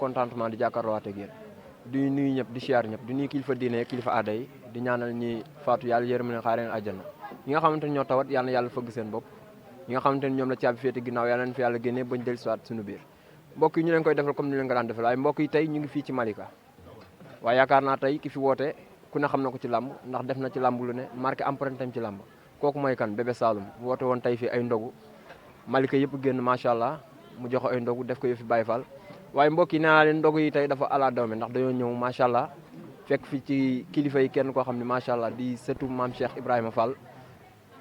contentement di jàkkaarloowaat ak yéen di nuyu ñëpp di siyaar ñëpp di nuyu kilifa diine kilifa aada yi di ñaanal ñi faatu yàlla yërëm leen xaareen àjjana ñi nga xamante ni ñoo tawat yàlla na yàlla fëgg seen bopp ñi nga xamante ni ñoom la caabi féete ginnaaw yàlla na fi yàlla génnee bañ del siwaat suñu biir mbokk yi ñu leen koy defal comme ni leen ko daan defal waaye mbokk yi tey ñu ngi fii ci Malika waaye yaakaar naa tey ki fi woote ku ne xam na ko ci làmb ndax def na ci làmb lu ne marqué empreinte am ci làmb kooku mooy kan Bébé Saloum woote woon tey fii ay ndogu Malika yëpp génn macha allah mu joxe ay ndogu def ko yëfi Baye Fall waaye mbokk yi nee naa leen ndogu yi tey dafa ala dawme ndax dañoo ñëw macha allah fekk fi ci kilifa yi kenn koo xam ne macha allah di sëtu maam Cheikh Ibrahima Fall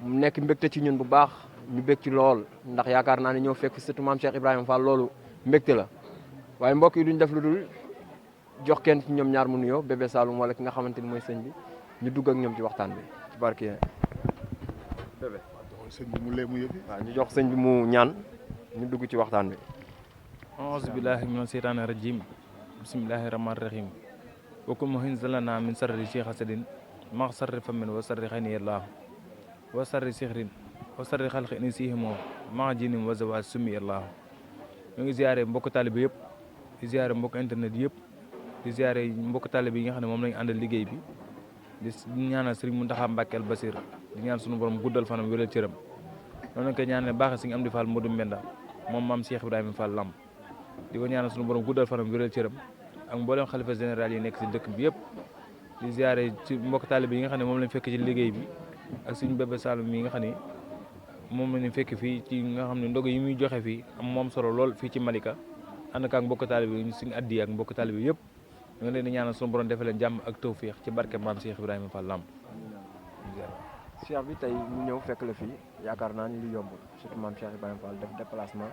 mu nekk mbégte ci ñun bu baax ñu bég ci lool ndax yaakaar naa ne ñëw fekk fi sëtu maam Cheikh Ibrahima Fall loolu mbégte la waaye mbokk yi duñ def lu dul jox kenn ci ñoom ñaar mu nuyoo Bébé Saloum wala ki nga xamante ni mooy sëñ bi ñu dugg ak ñoom ci waxtaan bi ci barke Bébé sëñ bi mu lee mu yëfi waaw ñu jox sëñ bi mu ñaan ñu dugg ci waxtaan bi auzu billahi mina seytaani rajim bismillahi rahmani rahim wakul muhin zalana min sarri cheikh hasadin max sarri famin wa sarri xayni yallaahu wa sarri sixrin wa sarri xalqi ini sihimoo max jinim wa zawaaj summi yallaahu ñu ngi ziare mbokk taalibe yëpp di ziare mbokk internet yëpp di ziare mbokk taalibe yi nga xam ne moom lañu àndal liggéey bi di ñaanal Sëriñ Muntaxa Mbàkke al Basir di ñaan suñu borom guddal fanam wéral cëram noonu lañ koy ñaanal baaxe Sëriñ Amdi Fall Modou Mbenda moom maam Cheikh Ibrahima Fall Lamb di ko ñaanal suñu borom guddal fanam wéral cëram ak mboolem xalifa général yi nekk si dëkk bi yëpp di ziare ci mbokk taalibe yi nga xam ne moom lañ fekk ci liggéey bi ak suñu Bébé Saloum yi nga xam ne moom lañu fekk fii ci nga xam ne ndog yi muy joxe fii am moom solo lool fii ci Malika ànd ak mbokk taalibe yi suñu addi ak mbokk taalibe yëpp ñu ngi leen di ñaanal suñu borom defal leen jàmm ak tawfiix ci barke maam Cheikh Ibrahima Fall Lamb Cheikh bi tey ñu ñëw fekk la fii yaakaar naa ni lu yombul surtout maam Cheikh Ibrahima Fall def déplacement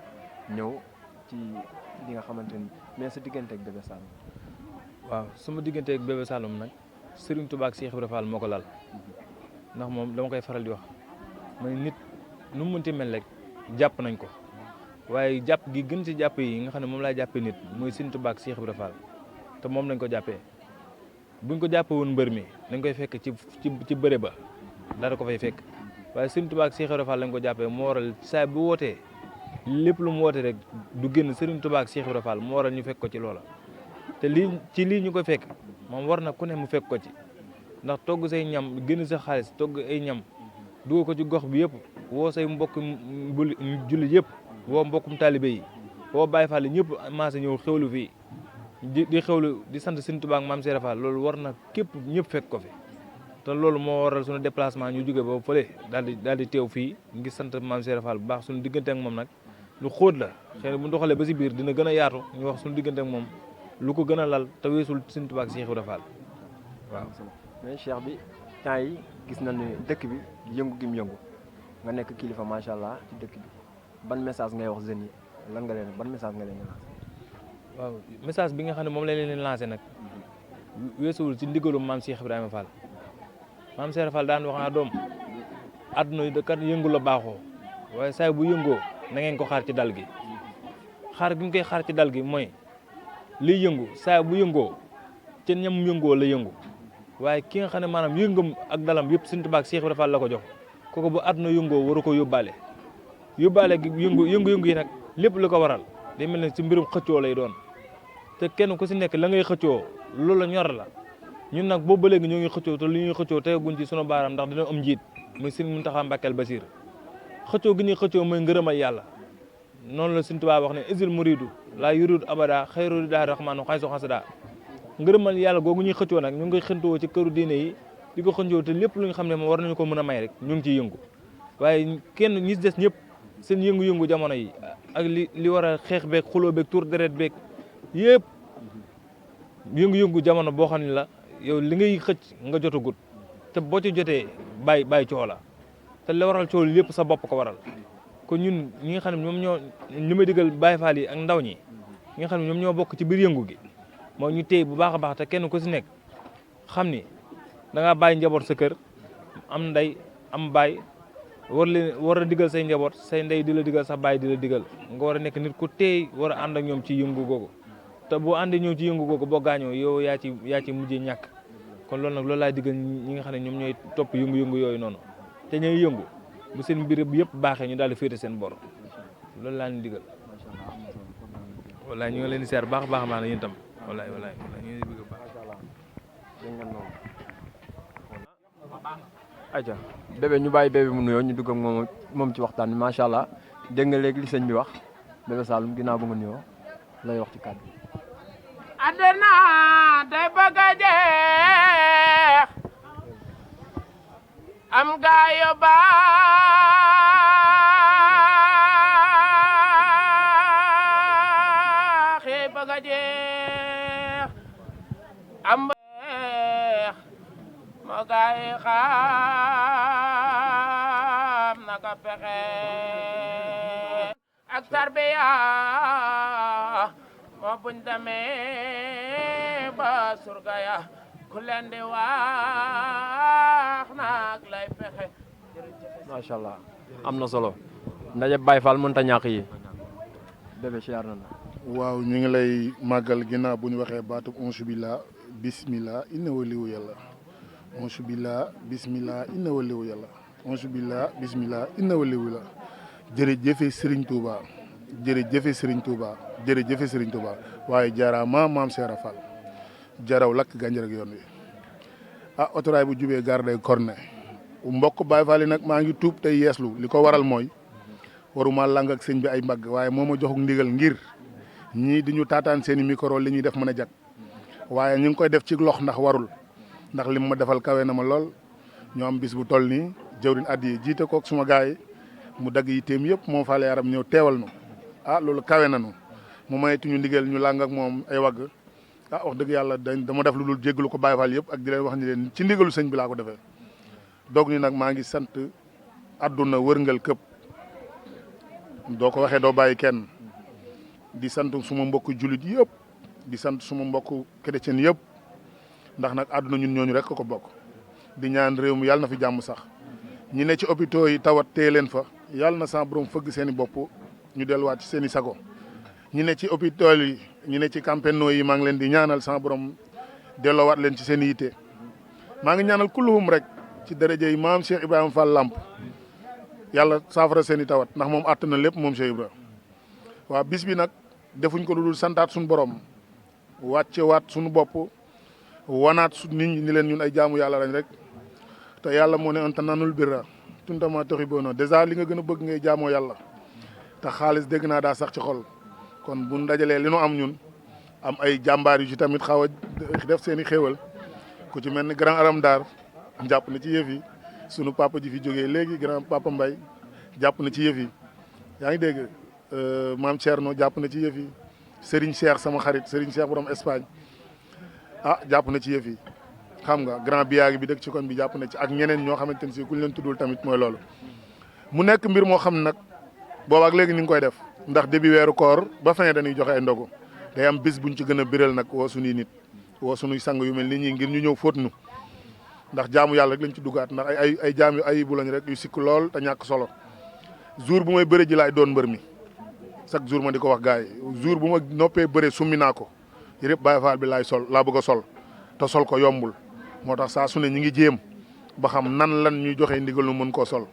ñëw ci li nga xamante ni mais sa diggante ak Bébé Saloum waaw sama diggante ak Bébé Saloum nag Serigne Touba ak Cheikh Ibrahima Fall moo ko lal ndax moom dama koy faral di wax mooy nit nu mu mënti mel rek jàpp nañ ko waaye jàpp gi gën ci jàpp yi nga xam ne moom laay jàppee nit mooy Serigne Touba ak Cheikh Ibrahima Fall te moom lañ ko jàppee buñ ko jàppee woon mbër mi dañ koy fekk ci bëre ba dara ko fay fekk waaye Serigne Touba ak Cheikh Ibrahima Fall lañ ko jàppee moo waral saa bu wootee lépp lu mu woote rek du génn Serigne Touba ak Cheikh Ibrahima Fall moo waral ñu fekk ko ci loola te lii ñu ko fekk moom war na ku ne mu fekk ko ci ndax togg say ñam génn sa xaalis togg ay ñam dugal ko ci gox bi yëpp woo say mbokk jullit yëpp woo mbokkum taalibe yi woo Baye Fall ñëpp maasa ñëw xewlu fii di xewlu di sant Serigne Touba ak Mame Cheikh Fall loolu war na képp ñëpp fekk ko fi te loolu moo waral suñu déplacement ñu jóge ba fële daal di teew fii ngir sant Mame Cheikh Fall bu baax suñu diggante ak moom nag lu xóot la xëy na bu doxalee ba si biir dina gën a yaatu ñu wax suñu diggante ak moom lu ko gën a lal te weesul Serigne Touba ak Cheikh Ibrahima Fall waaw. mais Cheikh bi temps yi gis nañ ne dëkk bi yëngu gi mu yëngu nga nekk kilifa macha allah ci dëkk bi ban message ngay wax jeunes yi lan nga leen ban message nga leen di lancé. waaw message bi nga xam ne moom lañ leen lancé nag weesuwul ci ndigalum Mame Cheikh Ibrahima Fall Mame Cheikh Fall daan wax naa doom àdduna yi kat yëngu la baaxoo waaye saa bu yëngoo na ngeen ko xaar ci dal gi xaar gi ñu koy xaar ci dal gi mooy liy yëngu saa bu yëngoo ca ñam yëngoo la yëngu waaye ki nga xam ne maanaam yëngam ak dalam yëpp Serigne Touba ak Cheikh Ibrahima Fall la ko jox kooku bu àdduna yëngoo waru ko yóbbaale gi yëngu yi nag lépp lu ko waral day mel ne ci mbirum xëccoo lay doon te kenn ku si nekk la ngay xëccoo loolu la ñor la ñun nag boobu ba léegi ñoo ngi xëccoo te li ñuy xëccoo teguñ ci sunu baaraam ndax dina am njiit muy Serigne Mountakha Mbacké al Basir xëccoo gi ñuy xëccoo mooy ngërëmal yàlla noonu la Serigne Touba wax ne isil muridu laa yurid abada xayru daa rahmaanu xay so xasada ngërëmal yàlla googu ñuy xëccoo nag ñu ngi xëntoo ci këru diine yi di ko xëccoo te lépp lu nga xam ne moom war nañu ko mën a may rek ñu ngi ciy yëngu waaye kenn ñi des ñëpp seen yëngu-yëngu jamono yi ak li war a xeex beeg xuloo beeg tuur deret beeg yëpp yëngu-yëngu jamono boo xam ne la yow li ngay xëcc nga jotagut te boo ci jotee bàyyi coow la te li waral coow lépp sa bopp ko waral kon ñun ñi nga xam ne ñoom ñoo li may digal Baye Fall yi ak ndaw ñi nga xam ne ñoom ñoo bokk ci biir yëngu gi moo ñu téy bu baax a baax te kenn ku si nekk xam ni da ngaa bàyyi njaboot sa kër am ndey am baay war a digal say njaboot say ndey di la digal sa baay di la digal nga war a nekk nit ku téy war a ànd ak ñoom ci yëngu googu te boo àndee ñoom ci yëngu googu boo gaañoo yow yaa ci mujjee ñàkk kon loolu nag loolu laay digal ñi nga xam ne ñoom ñooy topp yëngu-yëngu yooyu noonu te ñooy yëngu bu seen mbir bi yëpp baaxee ñu daal di féete seen bor loolu laa leen digal. wallaay ñu ngi leen di seer baax a baax maa ne yéen tam wallaay ñu ngi leen di bëgg baax. ayca bébé ñu bàyyi bébé mu nuyoo ñu dugg ak moom ci waxtaan bi macha allah dégg nga léegi li sëñ bi wax bébé Saloum ginnaaw ba nga nuyoo lay wax ci kàddu. àddina day bëgg a jeex am gaa yu baax yi bëgg a jeex am beex moo gaa yi xam naka pexe ak tarbiya moo buñ demee ba surga ya ku leen di wax nag lay pexe. macha allah am na solo ndaje Baye Fall mënta ñàkk yi bébé siyaar na la. waaw ñu ngi lay màggal ginnaaw bu ñu waxee baatub onsu billah bismillah inna waliwu yàlla onsu billah bismillah inna waliwu yàlla onsu billah bismillah inna waliwu la jërëjëfe Serigne Touba jërëjëfe Serigne Touba jërëjëfe Serigne Touba waaye jaaraama maam Seera Fall jaraw lakk gànjar ak yoon wi ah autorail bu jubee gare day corne mbokk Baye Fall yi nag maa ngi tuub tey yeeslu li ko waral mooy waruma lang ak sëñ bi ay mbagg waaye moo ma joxuk ndigal ngir ñii di ñu taataan seen i micro li ñuy def mën a jag waaye ñu ngi koy def ci lox ndax warul ndax lim ma defal kawe na ma lool ñoo am bis bu toll nii jëwrin at yi jiite kook suma gars yi mu dagg yitteem yëpp moom Fall yaram ñëw teewal nu ah loolu kawe nanu mu mayetuñu ndigal ñu làng ak moom ay wagg ah wax dëgg yàlla dama def lu dul jéggalu ko Baye Fall yëpp ak di leen wax ni leen ci ndigalu sëñ bi laa ko defee doog ni nag maa ngi sant àdduna wërngal këpp doo ko waxee doo bàyyi kenn di sant suma mbokku jullit yëpp di sant suma mbokku chrétien yëpp ndax nag àdduna ñun ñooñu rek ko bokk di ñaan réew mi yàlla na fi jàmm sax ñi ne ci hôpitaux yi tawat téye leen fa yàlla na sa borom fëgg seen i bopp ñu delluwaat ci seen i sago ñi ne ci hôpitaux yi ñi ne ci campeno yi maa ngi leen di ñaanal sa borom delloowaat leen ci seen i yitte maa ngi ñaanal kulluhum rek ci daraja yi maam Cheikh Ibrahima Fall Lamp yàlla saafara seen i tawat ndax moom àtt na lépp moom Cheikh Ibrahima waaw bis bi nag defuñ ko lu dul santaat suñu borom wàccewaat suñu bopp wanaat su nit ñi ni leen ñun ay jaamu yàlla lañ rek te yàlla moo ne anta nanul birra tuntama toxi bono dèjà li nga gën a bëgg ngay jaamoo yàlla te xaalis dégg naa daa sax ci xol kon buñ dajalee li nu am ñun am ay jàmbaar yu ci tamit xaw a def seen i xéewal ku ci mel ni grand aram daar jàpp na ci yëf yi sunu papa ji fi jógee léegi grand papa Mbay jàpp na ci yëf yi yaa ngi dégg maam Thierno jàpp na ci yëf yi Serigne Cheikh sama xarit Serigne Cheikh borom Espagne ah jàpp na ci yëf yi xam nga grand biyaagi bi dëkk ci kon bi jàpp na ci ak ñeneen ñoo xamante ne si kuñ leen tuddul tamit mooy loolu mu nekk mbir moo xam nag boobaak léegi ni ngi koy def ndax début weeru koor ba fin dañuy joxe ay ndogu day am bis buñ ci gën a biral nag woo suñuy nit woo suñuy sang yu mel ni ñi ngir ñu ñëw fóot nu ndax jaamu yàlla rek lañ ci duggaat ndax ay jaam yu ayibu lañ rek yu sikk lool te ñàkk solo jour bu may bëre ji laay doon mbër mi chaque jour ma di ko wax gars yi jour bu ma noppee bëre summi naa ko yëpp Baye Fall bi laay sol laa bëgg a sol te sol ko yombul moo tax saa su ne ñi ngi jéem ba xam nan lan ñuy joxe ndigal nu mën koo sol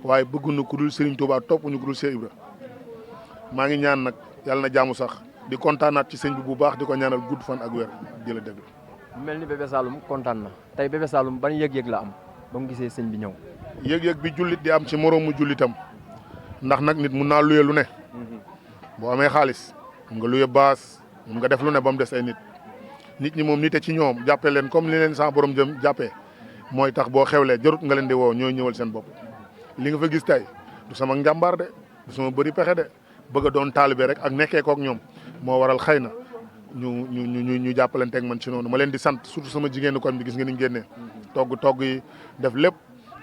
waaye bëgguñu ku dul Serigne Touba topp ñu ku dul Cheikh Ibra maa ngi ñaan nag yàlla na jaamu sax di kontaanaat ci sëñ bi bu baax di ko ñaanal gudd fan ak wér di la déglu. mel ni bébé Saloum kontaan na tey bébé Saloum ban yëg-yëg la am ba mu gisee sëñ bi ñëw. yëg-yëg bi jullit di am ci moroomu jullitam ndax nag nit mun naa luye lu ne boo amee xaalis mun nga luye baas mun nga def lu ne ba mu des ay nit ñi moom nite ci ñoom jàppee leen comme li leen sa borom jëm jàppee mooy tax boo xewlee jarut nga leen di woo ñooy ñëwal seen bopp li nga fa gis tey du sama njàmbaar de du sama bëri pexe de bëgg a doon taalibe rek ak nekkee kook ñoom moo waral xëy na ñu jàppalanteeg man ci noonu ma leen di sant surtout sama jigéenu koñ bi gis nga ni ñu génnee togg yi def lépp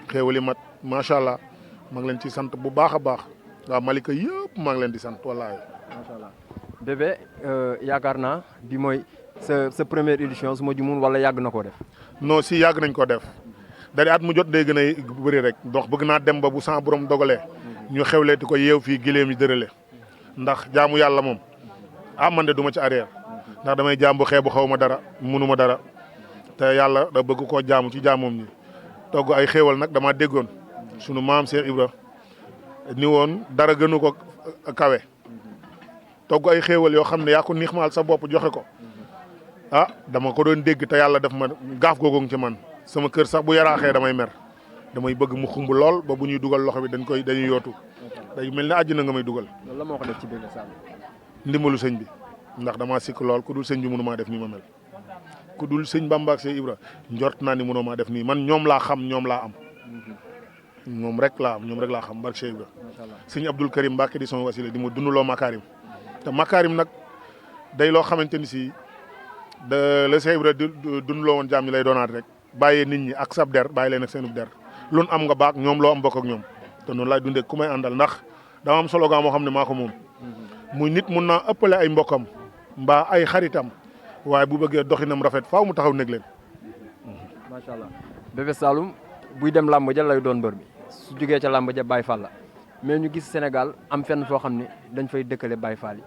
xéewali mat macha allah maa ngi leen ci sant bu baax a baax waa Malika yëpp maa ngi leen di sant wallaahi. macha allah bébé yaakaar naa bi mooy sa première édition su ma juumul wala yàgg na koo def. non si yàgg nañ ko def dari at mu jot day gën a bëri rek donc bëgg naa dem ba bu sa borom dogalee ñu xewleeti ko yeew fii gileem yi dërële ndax jaamu yàlla moom man de du ma ci arrière ndax damay jaam bu xeebu xaw ma dara munuma dara te yàlla da bëgg koo jaamu ci jaamoom ñi togg ay xéewal nag dama déggoon sunu maam Cheikh Ibra ni woon dara gënu ko kawe togg ay xéewal yoo xam ne yaa ko niixmaal sa bopp joxe ko ah dama ko doon dégg te yàlla def ma gaaf googu ci man sama kër sax bu yaraaxee damay mer damay bëgg mu xumb lool ba bu ñuy dugal loxo bi dañuy yootu day mel ne àjjana nga may dugal. loolu la moo ko def ci Bébé Saloum. ndimbalu sëñ bi ndax damaa sikk lool ku dul sëñ bi mënu maa def nii ma mel ku dul sëñ Bamba ak Cheikh Ibra njort naa ni mënoo maa def nii man ñoom laa xam ñoom laa am ñoom rek laa xam barke Cheikh Ibra sëñ Abdul Karim Mbacke di sama wasila di ma dundaloo makaarim te makaarim nag day loo xamante ni si da la Cheikh Ibra dundaloo woon jaam ñi lay doonaat rek bàyyee nit ñi ak sab der bàyyi leen ak seenub der loolu am nga baak ñoom loo am bokk ak ñoom te noonu laay dundee ku may àndal ndax dama am solo gaa moo xam ne maa ko moom muy nit mun naa ëppale ay mbokkam mbaa ay xaritam waaye bu bëggee doxinam rafet faaw mu taxaw nekk leen. macha allah Bébé Saloum buy dem làmb ja lay doon mbër bi su jógee ca làmb ja Baye Fall la mais ñu gis Sénégal am fenn foo xam ne dañ fay dëkkale Baye Fall yi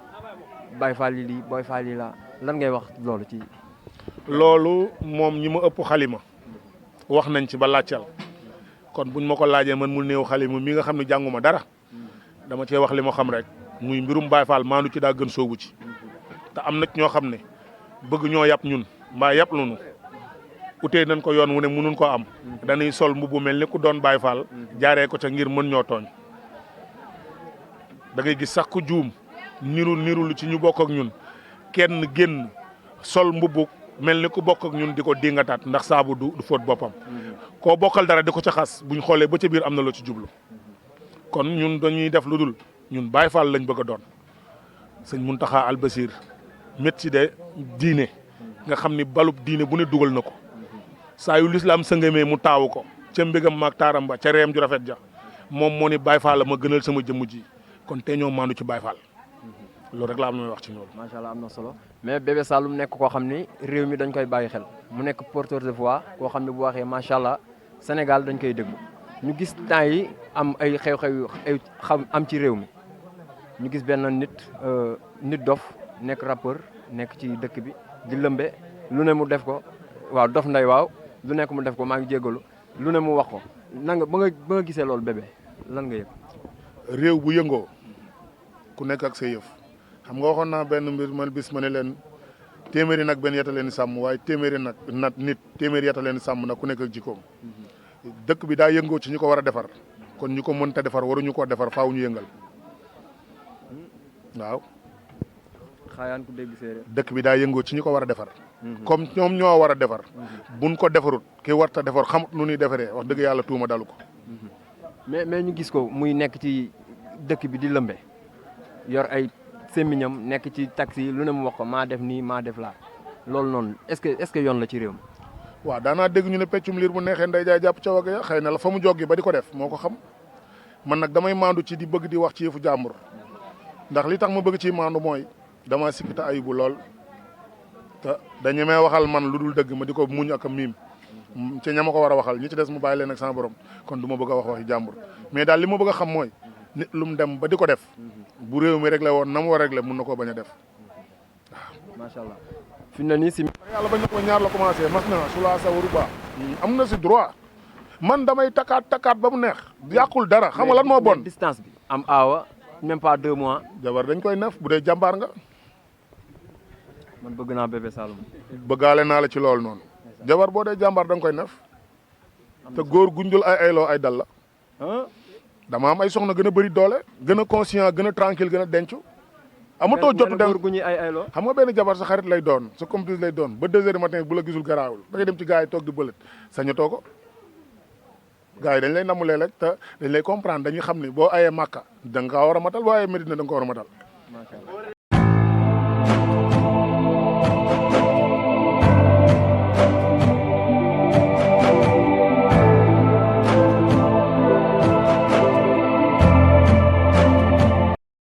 Baye Fall yi lii Baye Fall yi laa lan ngay wax loolu ci. loolu moom ñi ma ëpp xalima wax nañ ci ba laajcal kon buñ ma ko laajee man mu néew xalima mi nga xam ne jànguma dara dama cee wax li ma xam rek muy mbirum Baye Fall maandu ci daa gën soobu ci te am na ñoo xam ne bëgg ñoo yàpp ñun mbaa yàpp lunu utee nañ ko yoon wu ne mënuñ ko am dañuy sol mbubu mel ni ku doon Baye Fall jaaree ko ca ngir mën ñoo tooñ da ngay gis sax ku juum niru lu ci ñu bokk ak ñun kenn génn sol mbubu mel ni ku bokk ak ñun di ko dingataat ndax saabu du fóot boppam koo bokkal dara di ko ca xas buñ xoolee ba ca biir am na loo ci jublu kon ñun dañuy def lu dul ñun Baye Fall lañ bëgg a doon sëñ Muntaxa Albasir métti de diine nga xam ni balub diine bu ne dugal na ko saa yu lislaam sëngamee mu taawu ko ca mbégam maag taaram ba ca reem ju rafet ja moom moo ni Baye Fall la ma gënal sama jëmm ji kon te ñoo maandu ci Baye Fall loolu rek la am na wax ci ñoom. macha allah am na solo mais Bébé Saloum nekk koo xam ni réew mi dañ koy bàyyi xel mu nekk porteur de voix koo xam ne bu waxee macha allah Sénégal dañ koy déglu ñu gis temps yi am ay xew-xew ay xam am ci réew mi ñu gis benn nit dof nekk rappeur nekk ci dëkk bi di lëmbe lu ne mu def ko waaw dof nday waaw lu nekk mu def ko maa ngi jéggalu lu ne mu wax ko nan nga ba nga gisee loolu Bébé lan nga yëg. réew bu yëngoo ku nekk ak sa yëf xam nga waxoon naa benn mbir man bis ma ne leen téeméeri nag benn yeta leen sàmm waaye téeméeri nag nit téeméeri yeta leen sàmm nag ku nekk ak jikkoom dëkk bi daa yëngoo ci ñu ko war a defar kon ñu ko mënta defar waruñu koo defar faaw ñu yëngal waaw. xaayaan ku dégg séeréer. dëkk bi daa yëngoo ci ñu ko war a defar. comme ñoom ñoo war a defar. buñ ko defarut ki warta defar xamut nu ñuy defaree wax dëgg yàlla tuuma dalu ko. mais ñu gis ko muy nekk ci dëkk bi di lëmbe yor ay sémmiñam nekk ci taxi lu ne mu wax ko maa def nii maa def laa loolu noonu est-ce que yoon la ci réew mi. waaw daanaa dégg ñu ne peccum liir bu neexee nday jaay jàpp ca wagg ya xëy na la fa mu joggi ba di ko def moo ko xam man nag damay maandu ci di bëgg di wax ci yëfu jàmbur ndax li tax ma bëgg ci maandu mooy dama sikkita ayibu lool te dañu may waxal man lu dul dëgg ma di ko muñ ak a miim ci ña ma ko war a waxal ñi ci des mu bàyyi leen ak sama borom kon du ma bëgg a wax waxi jàmbur mais daal li ma bëgg a xam mooy nit lu mu dem ba di ko def bu réew mi réglé woon na mu war a réglé mun na koo bañ a def waaw. macha allah fi mu ne nii si. yàlla bañ na ko ñaar la commencé mas na su laa sawaru baax am na si droit man damay takkaat ba mu neex yàqul dara xam nga lan moo bon. distance bi am aawa même pas 2 mois. jabar dañ koy nef bu dee jàmbaar nga. man bëgg naa Bébé Saloum. bëggaale naa la ci loolu noonu. jabar boo dee jàmbaar da nga koy nef te góor guñjul ay ayloo ay dal la. dama am ay soxna gën a bëri doole gën a conscient gën a tranquille gën a dencu. amatoo jotu dem xam nga benn jabar sa xarit lay doon sa complice lay doon ba 2 heures du matin bu la gisul garaawul da ngay dem ci gars yi toog di bëlët sañatoo ko. gars yi dañ lay namulee rek te dañ lay comprendre dañuy xam ni boo ayee Màkka da nga kaa war a matal boo ayee Medina da nga ko war a matal.